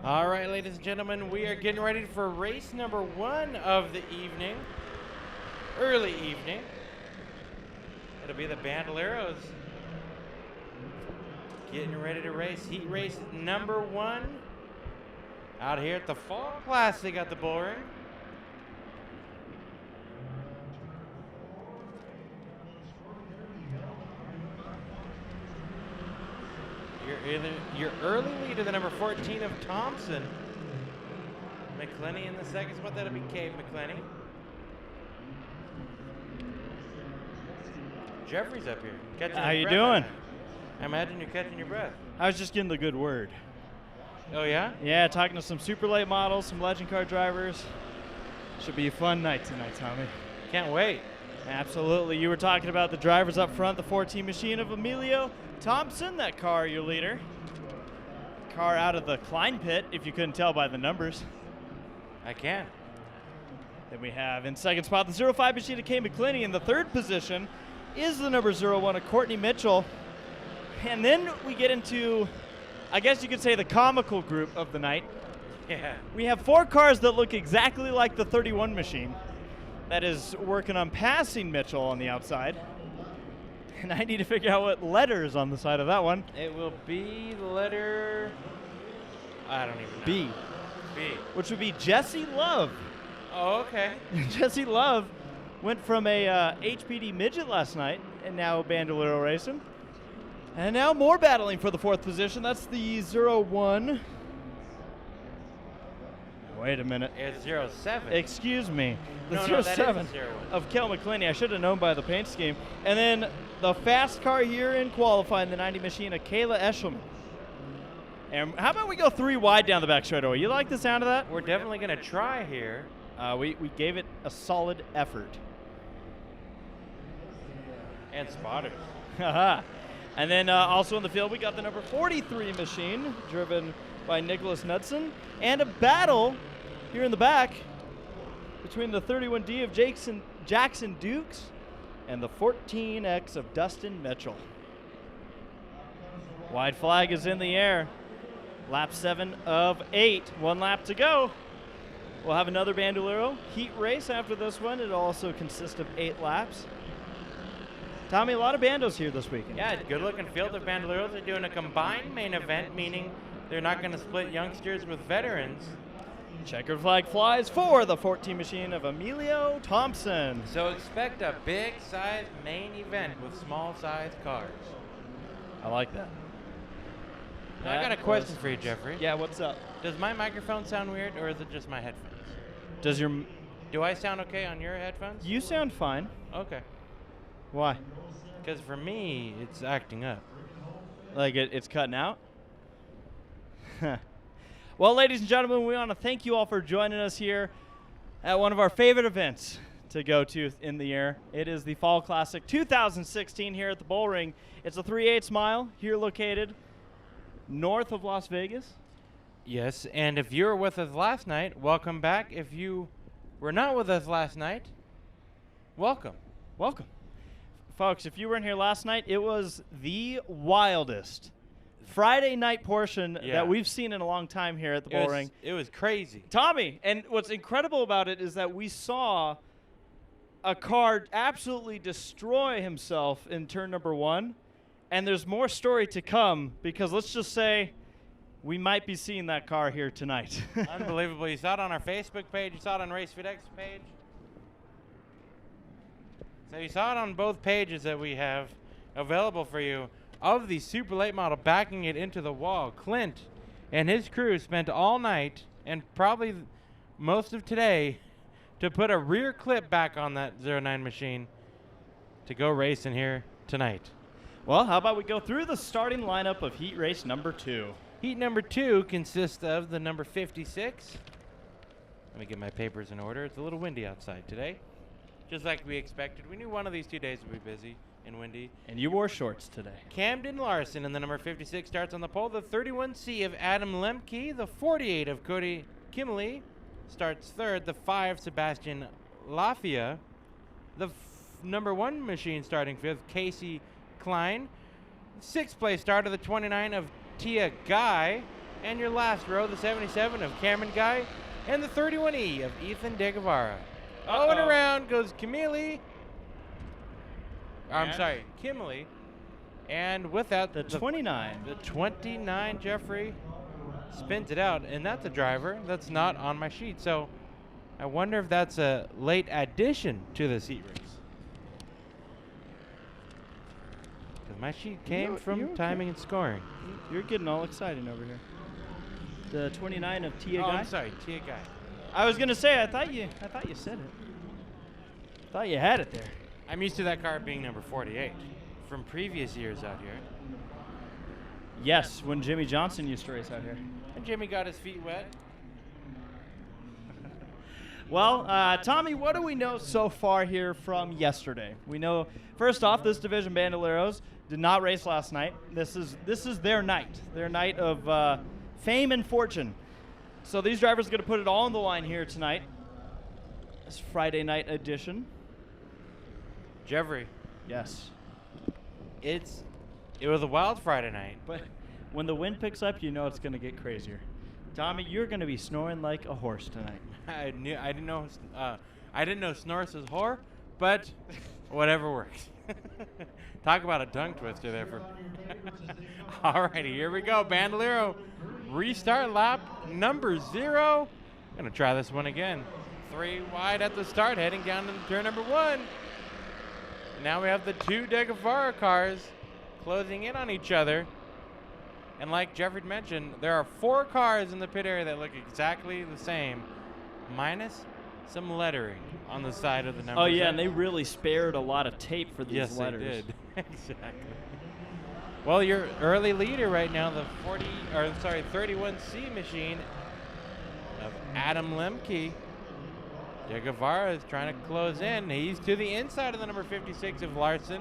All right, ladies and gentlemen, we are getting ready for race number 1 of the evening, early evening. It'll be the Bandoleros getting ready to race. Heat race number 1 out here at the Fall Classic at the Bullring. Your early leader, the number 14 of Thompson. McClenny in the second spot. That'll be Cave McClenny. Jeffrey's up here. Catching How his you breath, doing? I imagine you're catching your breath. I was just getting the good word. Oh, yeah? Yeah, talking to some super late models, some legend car drivers. Should be a fun night tonight, Tommy. Can't wait. Absolutely. You were talking about the drivers up front, the 14 machine of Emilio Thompson, that car, your leader. Car out of the Klein pit, if you couldn't tell by the numbers. I can. Then we have in second spot the 05 machine of Kay McClenny. In the third position is the number 01 of Courtney Mitchell. And then we get into, I guess you could say, the comical group of the night. Yeah. We have 4 cars that look exactly like the 31 machine that is working on passing Mitchell on the outside. And I need to figure out what letter is on the side of that one. It will be the letter, I don't even know. B. B. Which would be Jesse Love. Oh, okay. Jesse Love went from a HPD midget last night and now Bandolero racing. And now more battling for the 4th position. That's the 01. Wait a minute. It's 07. Excuse me. The No, that is 07 the 01. of Kel McClenny. I should have known by the paint scheme. And then the fast car here in qualifying, the 90 machine of Kayla Eshelman. And how about we go 3 wide down the back straightaway? You like the sound of that? We're definitely going to try here. We gave it a solid effort. And spotters. Haha. And then also in the field, we got the number 43 machine, driven by Nicholas Knudsen. And a battle here in the back between the 31D of Jackson Dukes and the 14X of Dustin Mitchell. Wide flag is in the air. Lap 7 of 8. 1 lap to go. We'll have another Bandolero heat race after this one. It'll also consist of 8 laps. Tommy, a lot of bandos here this weekend. Yeah, good looking field of Bandoleros. They're doing a combined main event, meaning they're not going to split youngsters with veterans. Checkered flag flies for the 14 machine of Emilio Thompson. So expect a big size main event with small size cars. I like that. Now, I got a question for you, Jeffrey. Yeah, what's up? Does my microphone sound weird, or is it just my headphones? Does your... Do I sound okay on your headphones? You sound fine. Okay. Why? Because for me, it's acting up. Like it's cutting out? Well, ladies and gentlemen, we want to thank you all for joining us here at one of our favorite events to go to in the year. It is the Fall Classic 2016 here at the Bullring. It's a 3/8 mile here located north of Las Vegas. Yes, and if you were with us last night, welcome back. If you were not with us last night, welcome. Welcome. Folks, if you weren't here last night, it was the wildest Friday night portion that we've seen in a long time here at the Bullring. It was crazy. Tommy, and what's incredible about it is that we saw a car absolutely destroy himself in turn number 1, and there's more story to come because let's just say we might be seeing that car here tonight. Unbelievable. You saw it on our Facebook page. You saw it on Race FedEx page. So you saw it on both pages that we have available for you of the super late model backing it into the wall. Clint and his crew spent all night and probably most of today to put a rear clip back on that 09 machine to go racing here tonight. Well, how about we go through the starting lineup of heat race number 2. Heat number 2 consists of the number 56. Let me get my papers in order. It's a little windy outside today, just like we expected. We knew one of these 2 days would be busy and windy. And you wore shorts today. Camden Larson in the number 56 starts on the pole. The 31C of Adam Lemke. The 48 of Cody Kimley starts third. The 5 Sebastian Lafia. The number 1 machine starting fifth, Casey Klein. 6th place starter, the 29 of Tia Guy. And your last row, the 77 of Cameron Guy, and the 31E of Ethan De Guevara. Oh, and around goes Kimley. I'm sorry, Kimley. And with that, The 29. The 29, Jeffrey, spins it out, and that's a driver that's not on my sheet. So I wonder if that's a late addition to this heat race. Because my sheet came from timing and scoring. You're getting all exciting over here. The 29 of Tia Oh, Guy. I'm sorry, Tia Guy. I was gonna say, I thought you said it. Thought you had it there. I'm used to that car being number 48 from previous years out here. Yes, when Jimmy Johnson used to race out here. And Jimmy got his feet wet. Well, Tommy, what do we know so far here from yesterday? We know, first off, this division Bandoleros did not race last night. This is their night of fame and fortune. So these drivers are going to put it all on the line here tonight. This Friday night edition. Jeffrey, Yes. it was a wild Friday night. But when the wind picks up, you know it's going to get crazier. Tommy, you're going to be snoring like a horse tonight. I didn't know Snorris was whore, but whatever works. Talk about a tongue twister there for. Alrighty, here we go. Bandolero, restart lap number 0. Gonna try this one again. 3 wide at the start, heading down to turn number 1. Now we have the 2 De Guevara cars closing in on each other. And like Jeffrey mentioned, there are 4 cars in the pit area that look exactly the same, minus some lettering on the side of the number. Oh, yeah, and they really spared a lot of tape for these letters. Yes, they did. Exactly. Well, your early leader right now, the 31C machine of Adam Lemke. De Guevara is trying to close in. He's to the inside of the number 56 of Larson.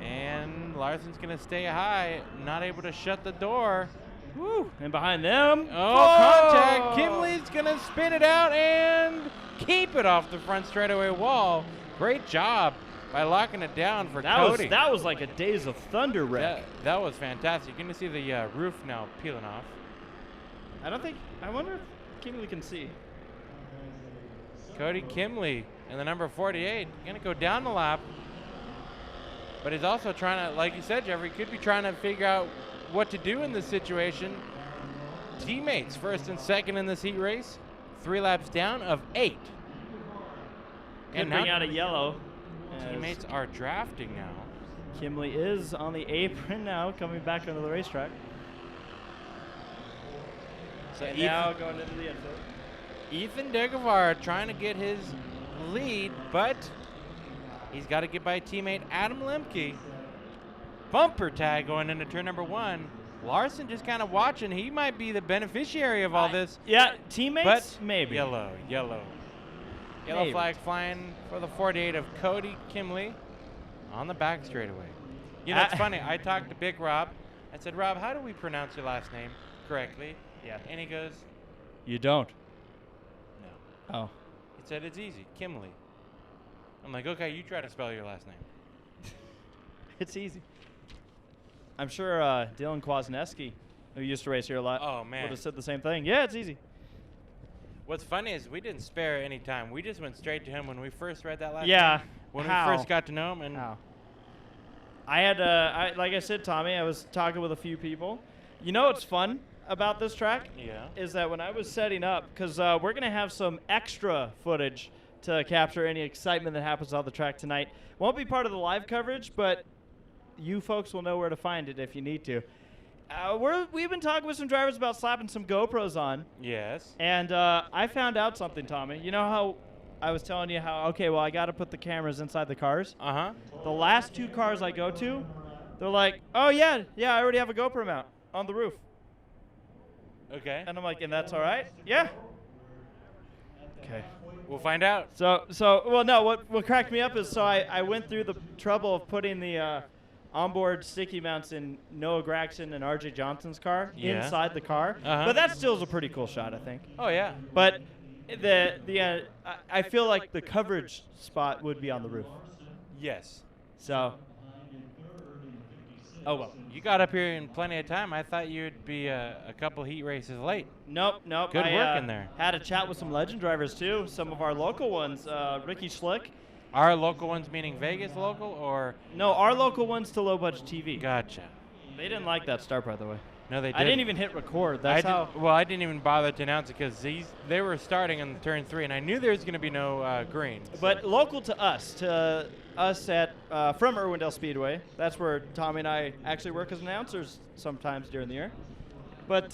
And Larson's going to stay high, not able to shut the door. Woo! And behind them, contact. Kimley's going to spin it out and keep it off the front straightaway wall. Great job by locking it down for Cody. That was like a Days of Thunder wreck. That was fantastic. You're going to see the roof now peeling off. I wonder if Kimley can see. Cody Kimley and the number 48 going to go down the lap. But he's also trying to, like you said, Jeffrey, could be trying to figure out what to do in this situation. Teammates first and second in this heat race. 3 laps down of 8. And bring out a yellow. Teammates are drafting now. Kimley is on the apron now, coming back onto the racetrack. So and now going into the infield. Ethan De Guevara trying to get his lead, but he's got to get by teammate Adam Lemke. Bumper tag going into turn number 1. Larson just kind of watching. He might be the beneficiary of all this. Yeah, teammates, but maybe. Yellow Maybe. flag flying for the 48 of Cody Kimley on the back straightaway. You know, it's funny. I talked to Big Rob. I said, Rob, how do we pronounce your last name correctly? Yeah. And he goes, You don't. no. Oh. He said, it's easy, Kimley. I'm like, okay, you try to spell your last name. It's easy. I'm sure Dylan Kwasniewski, who used to race here a lot, Oh, man. would have said the same thing. Yeah, it's easy. What's funny is we didn't spare any time. We just went straight to him when we first read that last Yeah. name. When How? we first got to know him. And How? I had, like I said, Tommy, I was talking with a few people. You know what's fun about this track? Yeah. Is that when I was setting up, because we're going to have some extra footage to capture any excitement that happens on the track tonight. Won't be part of the live coverage, but you folks will know where to find it if you need to. We've been talking with some drivers about slapping some GoPros on. Yes. And I found out something, Tommy. You know how I was telling you how, okay, well, I got to put the cameras inside the cars? Uh-huh. The last 2 cars I go to, they're like, oh, yeah, I already have a GoPro mount on the roof. Okay. And I'm like, and that's all right? Yeah. Okay. We'll find out. Well, no, what cracked me up is, so I went through the trouble of putting the onboard sticky mounts in Noah Gregson and RJ Johnson's car inside the car. Uh-huh. But that still is a pretty cool shot, I think. Oh, yeah. But I feel like the coverage spot would be on the roof. Yes. So Oh, well. You got up here in plenty of time. I thought you'd be a couple heat races late. Nope. Good I, work in there. Had a chat with some legend drivers, too. Some of our local ones. Ricky Schlick. Our local ones meaning Vegas local, or? No, our local ones to Low Budget TV. Gotcha. They didn't like that start, by the way. No, they didn't. I didn't even hit record. That's how. Well, I didn't even bother to announce it because they were starting on turn 3, and I knew there was going to be no green. But local to us at from Irwindale Speedway. That's where Tommy and I actually work as announcers sometimes during the year. But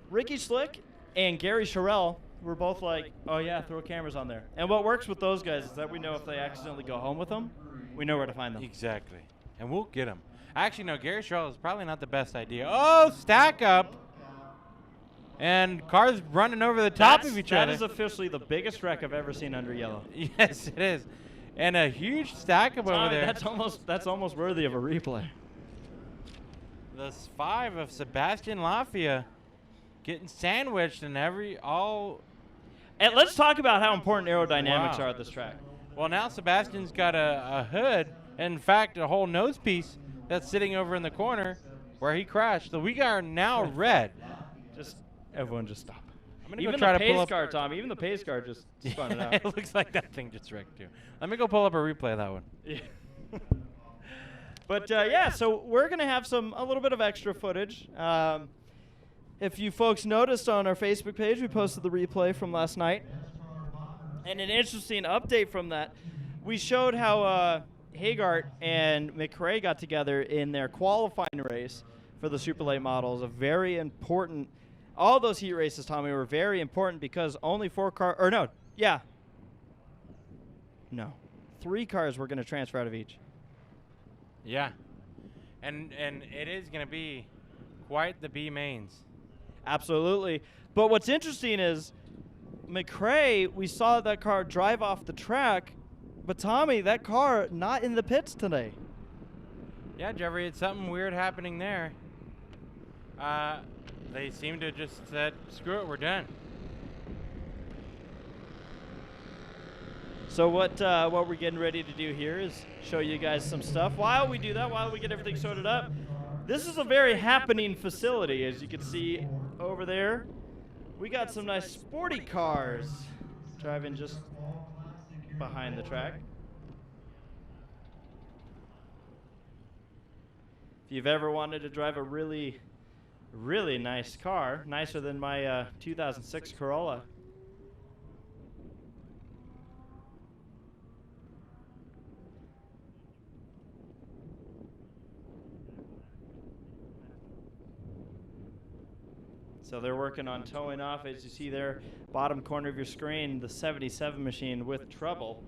Ricky Schlick and Gary Sherrill were both like, "Oh yeah, throw cameras on there." And what works with those guys is that we know if they accidentally go home with them, we know where to find them. Exactly, and we'll get them. Actually, no, Gary Sherrill is probably not the best idea. Oh, stack up. And cars running over the top of each other. That is officially the biggest wreck I've ever seen under yellow. Yes, it is. And a huge stack up over there. That's almost worthy of a replay. The 5 of Sebastian Lafia getting sandwiched in all. And let's talk about how important aerodynamics are at this track. Well, now Sebastian's got a hood, and in fact, a whole nose piece that's sitting over in the corner where he crashed. So we are now red. Everyone just stop. I'm gonna even go try the to pull pace up. car, Tommy. Even the pace car just spun it out. It looks like that thing just wrecked too. Let me go pull up a replay of that one. Yeah. But yeah, so we're gonna have a little bit of extra footage. If you folks noticed on our Facebook page, we posted the replay from last night, and an interesting update from that. We showed how Hagart and McRae got together in their qualifying race for the Super Late models. A very important. All those heat races, Tommy, were very important because only 3 cars were going to transfer out of each. Yeah, and it is going to be quite the B mains. Absolutely. But what's interesting is McRae, we saw that car drive off the track, but Tommy, that car not in the pits today. Yeah, Jeffrey, it's something weird happening there. They seem to just said, screw it, we're done. So what we're getting ready to do here is show you guys some stuff. While we do that, while we get everything sorted up, this is a very happening facility, as you can see over there. We got some nice sporty cars driving just behind the track. If you've ever wanted to drive a really nice car, nicer than my 2006 Corolla. So they're working on towing off, as you see there, bottom corner of your screen, the 77 machine with trouble.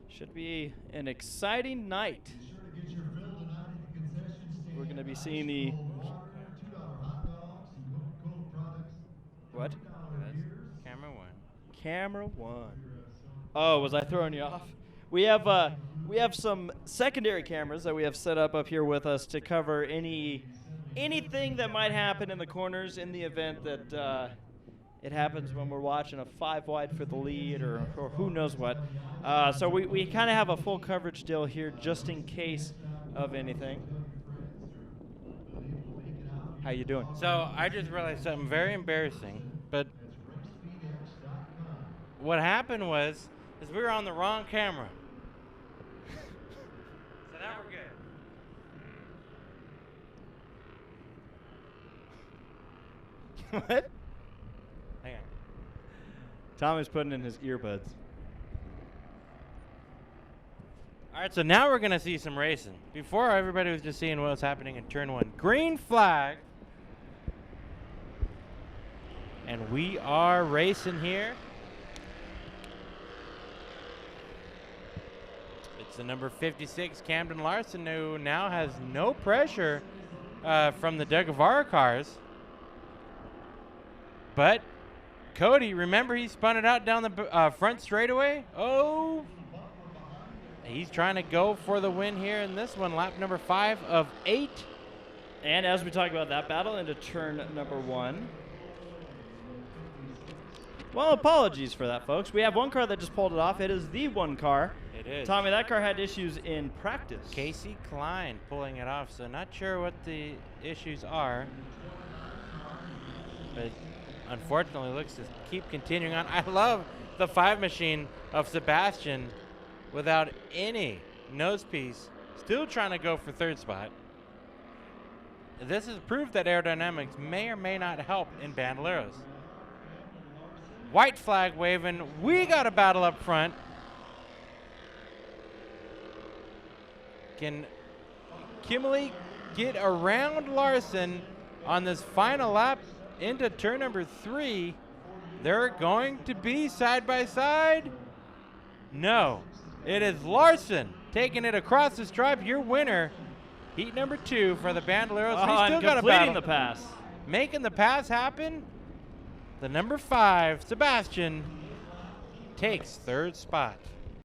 Should be an exciting night. We're going to be seeing the... What? Camera one. Oh, was I throwing you off? We have some secondary cameras that we have set up here with us to cover anything that might happen in the corners in the event that it happens when we're watching a 5 wide for the lead or who knows what. So we kind of have a full coverage deal here just in case of anything. How you doing? So I just realized something very embarrassing, but what happened was we were on the wrong camera. So now we're good. What? Hang on. Tommy's putting in his earbuds. All right, so now we're going to see some racing. Before, everybody was just seeing what was happening in turn 1. Green flag. And we are racing here. It's the number 56, Camden Larson, who now has no pressure from the De Guevara cars. But Cody, remember he spun it out down the front straightaway? Oh, he's trying to go for the win here in this one, lap number 5 of 8. And as we talk about that battle into turn number 1, Well, apologies for that, folks. We have one car that just pulled it off. It is the one car. It is. Tommy, that car had issues in practice. Casey Klein pulling it off, so not sure what the issues are. But unfortunately looks to keep continuing on. I love the 5 machine of Sebastian without any nose piece, still trying to go for 3rd spot. This is proof that aerodynamics may or may not help in Bandoleros. White flag waving. We got a battle up front. Can Kimberly get around Larson on this final lap into turn number 3? They're going to be side by side. No, it is Larson taking it across the stripe. Your winner, heat number 2 for the Bandoleros. Oh, He still got a completing battle. the pass. Making the pass happen. The number 5, Sebastian, takes 3rd spot.